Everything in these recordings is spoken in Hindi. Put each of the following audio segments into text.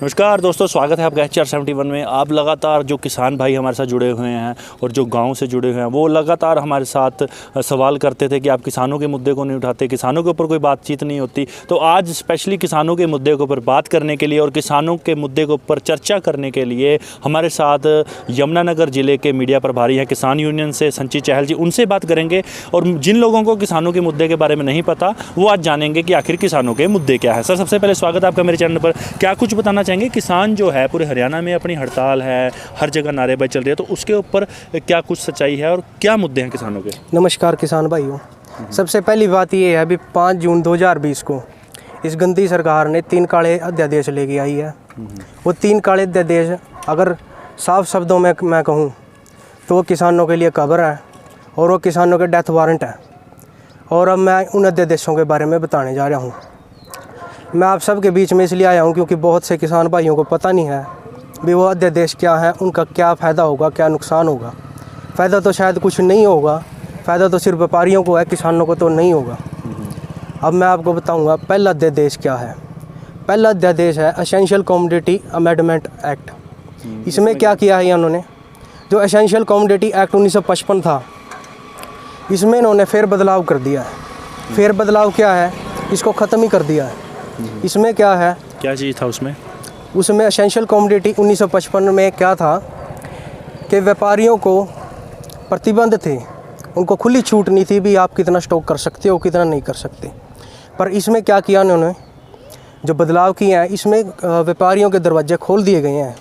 नमस्कार दोस्तों, स्वागत है आपका HR71 में। आप लगातार जो किसान भाई हमारे साथ जुड़े हुए हैं और जो गांव से जुड़े हुए हैं वो लगातार हमारे साथ सवाल करते थे कि आप किसानों के मुद्दे को नहीं उठाते, किसानों के ऊपर कोई बातचीत नहीं होती। तो आज स्पेशली किसानों के मुद्दे के ऊपर बात करने के लिए और किसानों के मुद्दे के ऊपर चर्चा करने के लिए हमारे साथ यमुनानगर ज़िले के मीडिया प्रभारी हैं किसान यूनियन से संचित चहल जी। उनसे बात करेंगे और जिन लोगों को किसानों के मुद्दे के बारे में नहीं पता वो आज जानेंगे कि आखिर किसानों के मुद्दे क्या है। सर, सबसे पहले स्वागत है आपका मेरे चैनल पर। क्या कुछ बताना चाहेंगे, किसान जो है पूरे हरियाणा में अपनी हड़ताल है, हर जगह नारेबाजी चल रही है, तो उसके ऊपर क्या कुछ सच्चाई है और क्या मुद्दे हैं किसानों के? नमस्कार किसान भाइयों। सबसे पहली बात ये है, अभी 5 जून 2020 को इस गंदी सरकार ने 3 काले अध्यादेश लेके आई है। वो 3 काले अध्यादेश अगर साफ शब्दों में मैं कहूँ तो वो किसानों के लिए कब्र है और वो किसानों के डेथ वारंट है। और अब मैं उन अध्यादेशों के बारे में बताने जा रहा हूँ। मैं आप सबके बीच में इसलिए आया हूँ क्योंकि बहुत से किसान भाइयों को पता नहीं है भी वो अध्यादेश क्या है, उनका क्या फ़ायदा होगा, क्या नुकसान होगा। फ़ायदा तो शायद कुछ नहीं होगा, फ़ायदा तो सिर्फ व्यापारियों को है, किसानों को तो नहीं होगा। अब मैं आपको बताऊंगा पहला अध्यादेश क्या है। पहला अध्यादेश है एसेंशियल कमोडिटी अमेंडमेंट एक्ट। इसमें क्या किया है इन्होंने, जो एसेंशियल कमोडिटी एक्ट 1955 था, इसमें इन्होंने फेर बदलाव कर दिया है। फेर बदलाव क्या है, इसको ख़त्म ही कर दिया है। इसमें क्या है, क्या चीज़ था उसमें? उसमें एसेंशियल कमोडिटी 1955 में क्या था कि व्यापारियों को प्रतिबंध थे, उनको खुली छूट नहीं थी भी आप कितना स्टॉक कर सकते हो, कितना नहीं कर सकते। पर इसमें क्या किया उन्होंने, जो बदलाव किए हैं, इसमें व्यापारियों के दरवाजे खोल दिए गए हैं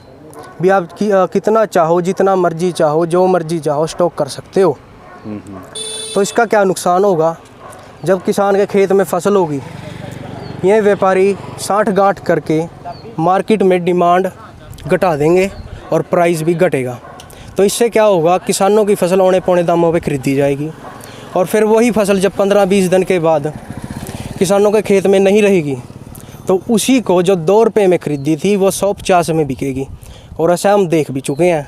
भी आप कितना चाहो, जितना मर्जी चाहो, जो मर्जी चाहो स्टॉक कर सकते हो। तो इसका क्या नुकसान होगा, जब किसान के खेत में फसल होगी, ये व्यापारी 60 गांठ करके मार्केट में डिमांड घटा देंगे और प्राइस भी घटेगा। तो इससे क्या होगा, किसानों की फसल औने पौने दामों पे खरीदी जाएगी और फिर वही फसल जब 15-20 दिन के बाद किसानों के खेत में नहीं रहेगी तो उसी को जो 2 रुपये में खरीदी थी वो 150 में बिकेगी। और ऐसा हम देख भी चुके हैं।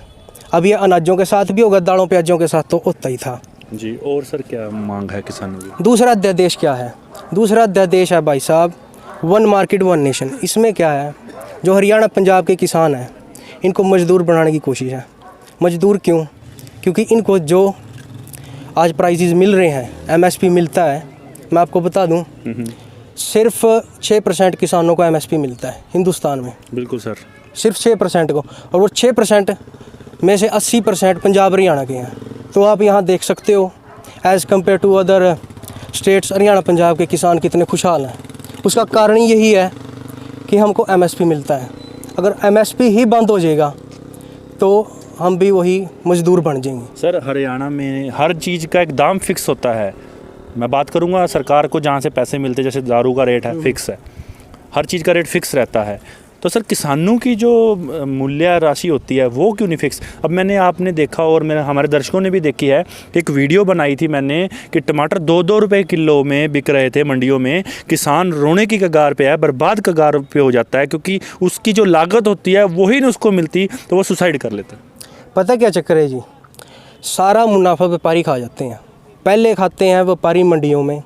अब ये अनाजों के साथ भी होगा, दालों प्याजों के साथ तो होता ही था जी। और सर क्या मांग है किसानों की? दूसरा अध्यादेश क्या है, दूसरा अध्यादेश है भाई साहब वन मार्केट वन नेशन। इसमें क्या है, जो हरियाणा पंजाब के किसान हैं इनको मजदूर बनाने की कोशिश है। मजदूर क्यों? क्योंकि इनको जो आज प्राइसेस मिल रहे हैं, MSP मिलता है, मैं आपको बता दूं सिर्फ 6% किसानों को MSP मिलता है हिंदुस्तान में। बिल्कुल सर, सिर्फ 6% को, और वो 6% में से 80% पंजाब हरियाणा के हैं। तो आप यहाँ देख सकते हो as compare to other states Haryana Punjab के किसान कितने खुशहाल हैं। उसका कारण यही है कि हमको MSP मिलता है। अगर MSP ही बंद हो जाएगा तो हम भी वही मजदूर बन जाएंगे। सर हरियाणा में हर चीज़ का एक दाम फिक्स होता है। मैं बात करूंगा सरकार को जहाँ से पैसे मिलते, जैसे दारू का रेट है फिक्स है, हर चीज़ का रेट फिक्स रहता है। तो सर किसानों की जो मूल्य राशि होती है वो क्यों नहीं फिक्स? अब मैंने, आपने देखा और मेरे हमारे दर्शकों ने भी देखी है, एक वीडियो बनाई थी मैंने कि टमाटर 2-2 रुपये किलो में बिक रहे थे मंडियों में। किसान रोने की कगार पे है, बर्बाद कगार पे हो जाता है, क्योंकि उसकी जो लागत होती है वही नहीं उसको मिलती तो वो सुसाइड कर लेता है। पता क्या चक्कर है जी, सारा मुनाफा व्यापारी खा जाते हैं। पहले खाते हैं व्यापारी मंडियों में,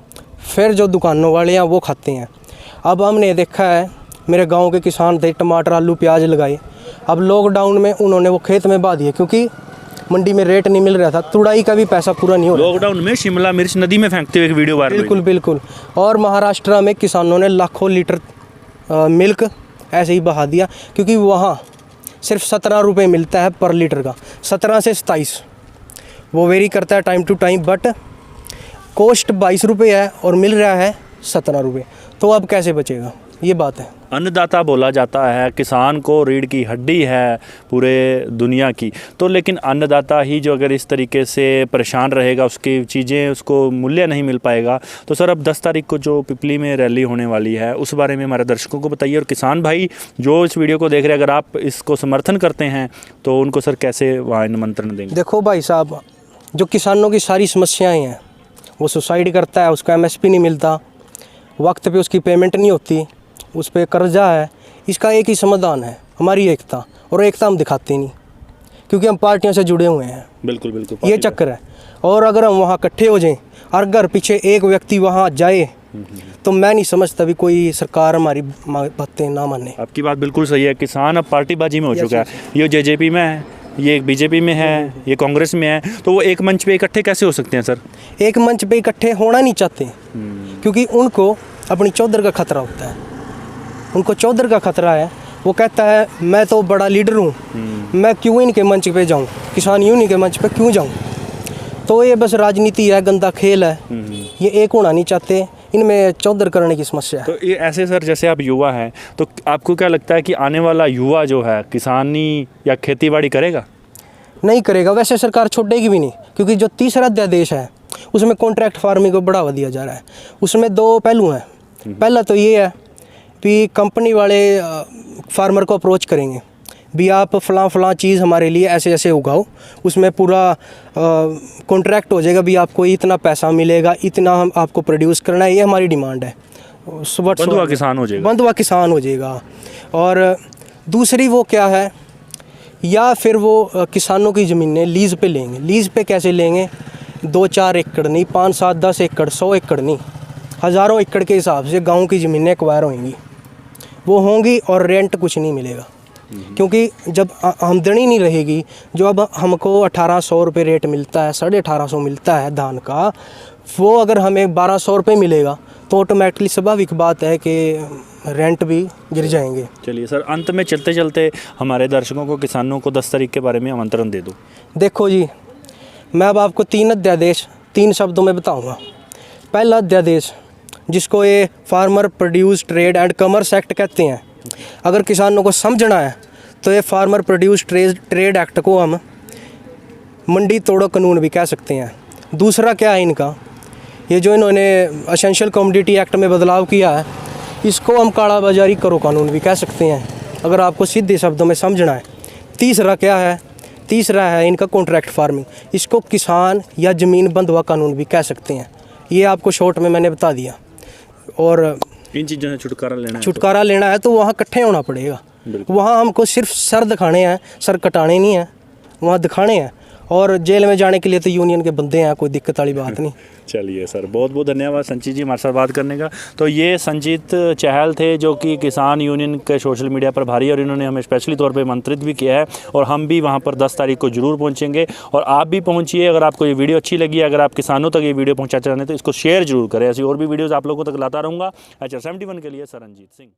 फिर जो दुकानों वाले हैं वो खाते हैं। अब हमने देखा है, मेरे गांव के किसान थे, टमाटर आलू प्याज लगाए, अब लॉकडाउन में उन्होंने वो खेत में बहा दिए क्योंकि मंडी में रेट नहीं मिल रहा था। तुड़ाई का भी पैसा पूरा नहीं हो रहा। लॉकडाउन में शिमला मिर्च नदी में फेंकते हुए एक वीडियो वायरल हुई। बिल्कुल बिल्कुल। और महाराष्ट्र में किसानों ने लाखों लीटर मिल्क ऐसे ही बहा दिया क्योंकि वहाँ सिर्फ 17 रुपये मिलता है पर लीटर का, 17 से 27। वो वेरी करता है time to time, but cost 22 रुपये है और मिल रहा है 17 रुपये। तो अब कैसे बचेगा, ये बात है। अन्नदाता बोला जाता है, किसान को रीढ़ की हड्डी है पूरे दुनिया की। तो लेकिन अन्नदाता ही जो अगर इस तरीके से परेशान रहेगा, उसकी चीज़ें, उसको मूल्य नहीं मिल पाएगा। तो सर अब 10 तारीख को जो पिपली में रैली होने वाली है उस बारे में हमारे दर्शकों को बताइए। और किसान भाई जो इस वीडियो को देख रहे हैं, अगर आप इसको समर्थन करते हैं तो उनको सर कैसे वहाँ निमंत्रण देंगे? देखो भाई साहब, जो किसानों की सारी समस्याएँ हैं, वो सुसाइड करता है, उसको MSP नहीं मिलता, वक्त पे उसकी पेमेंट नहीं होती, उस पर कर्जा है। इसका एक ही समाधान है, हमारी एकता। और एकता हम दिखाते नहीं क्योंकि हम पार्टियों से जुड़े हुए हैं। बिल्कुल बिल्कुल, ये चक्कर है। और अगर हम वहाँ इकट्ठे हो जाएं और अगर पीछे एक व्यक्ति वहाँ जाए तो मैं नहीं समझता भी कोई सरकार हमारी बातें ना माने। आपकी बात बिल्कुल सही है। किसान अब पार्टीबाजी में हो चुका है। ये जेजेपी में है, ये बीजेपी में है, ये कांग्रेस में है, तो वो एक मंच पे इकट्ठे कैसे हो सकते हैं सर? एक मंच पे इकट्ठे होना नहीं चाहते क्योंकि उनको अपनी चौधर का खतरा होता है। उनको चौधर का खतरा है। वो कहता है मैं तो बड़ा लीडर हूँ, मैं क्यों इनके मंच पे जाऊँ, किसान यूनियन के मंच पे क्यों जाऊँ। तो ये बस राजनीति है, गंदा खेल है। ये एक होना नहीं चाहते, इनमें चौधर करने की समस्या है। तो ये ऐसे सर, जैसे आप युवा हैं, तो आपको क्या लगता है कि आने वाला युवा जो है किसानी या खेतीबाड़ी करेगा? नहीं करेगा। वैसे सरकार छोड़ेगी भी नहीं क्योंकि जो तीसरा अध्यादेश है उसमें कॉन्ट्रैक्ट फार्मिंग को बढ़ावा दिया जा रहा है। उसमें दो पहलू हैं। पहला तो ये है कि कंपनी वाले फार्मर को अप्रोच करेंगे भी आप फ़लाँ चीज़ हमारे लिए ऐसे ऐसे उगाओ, उसमें पूरा कॉन्ट्रैक्ट हो जाएगा भी आपको इतना पैसा मिलेगा, इतना हम आपको प्रोड्यूस करना है, ये हमारी डिमांड है। बंधुआ किसान हो जाएगा। बंधुआ किसान हो जाएगा। और दूसरी वो क्या है, या फिर वो किसानों की ज़मीनें लीज़ पे लेंगे। लीज़ पे कैसे लेंगे? 2-4 एकड़ नहीं, 5-7-10 एकड़, 100 एकड़ नहीं, हज़ारों एकड़ के हिसाब से गाँव की ज़मीनें एक्वायर होंगी। वो होंगी और रेंट कुछ नहीं मिलेगा क्योंकि जब आमदनी नहीं रहेगी, जो अब हमको 1800 रुपये रेट मिलता है, 1850 मिलता है धान का, वो अगर हमें 1200 रुपये मिलेगा तो ऑटोमेटिकली स्वाभाविक बात है कि रेंट भी गिर जाएंगे। चलिए सर, अंत में चलते चलते हमारे दर्शकों को, किसानों को 10 तारीख के बारे में आमंत्रण दे दो। देखो जी, मैं अब आपको 3 अध्यादेश 3 शब्दों में बताऊंगा। पहला अध्यादेश जिसको ये farmer produce trade and commerce act कहते हैं, अगर किसानों को समझना है तो ये फार्मर प्रोड्यूस ट्रेड एक्ट को हम मंडी तोड़ो कानून भी कह सकते हैं। दूसरा क्या है इनका, ये जो इन्होंने एसेंशियल कमोडिटी एक्ट में बदलाव किया है, इसको हम काला बाजारी करो कानून भी कह सकते हैं अगर आपको सीधे शब्दों में समझना है। तीसरा क्या है? तीसरा है इनका कॉन्ट्रैक्ट फार्मिंग, इसको किसान या ज़मीन बंधुआ कानून भी कह सकते हैं। ये आपको शॉर्ट में मैंने बता दिया। और इन चीज़ों से छुटकारा लेना है तो वहाँ इकट्ठे होना पड़ेगा। वहाँ हमको सिर्फ सर दिखाने हैं, सर कटाने नहीं हैं, वहाँ दिखाने हैं। और जेल में जाने के लिए तो यूनियन के बंदे हैं, कोई दिक्कत वाली बात नहीं। चलिए सर, बहुत बहुत धन्यवाद संजीत जी हमारे साथ बात करने का। तो ये संजीत चहल थे जो कि किसान यूनियन के सोशल मीडिया प्रभारी, और इन्होंने हमें स्पेशली तौर पे आमंत्रित भी किया है और हम भी वहाँ पर 10 तारीख को जरूर पहुँचेंगे। और आप भी पहुँचिए। अगर आपको ये वीडियो अच्छी लगी, अगर आप किसानों तक ये वीडियो पहुँचाना चाहते हैं तो इसको शेयर जरूर करें। ऐसी और भी वीडियोज़ आप लोगों तक लाता रहूँगा। HR 71 के लिए सरनजीत सिंह।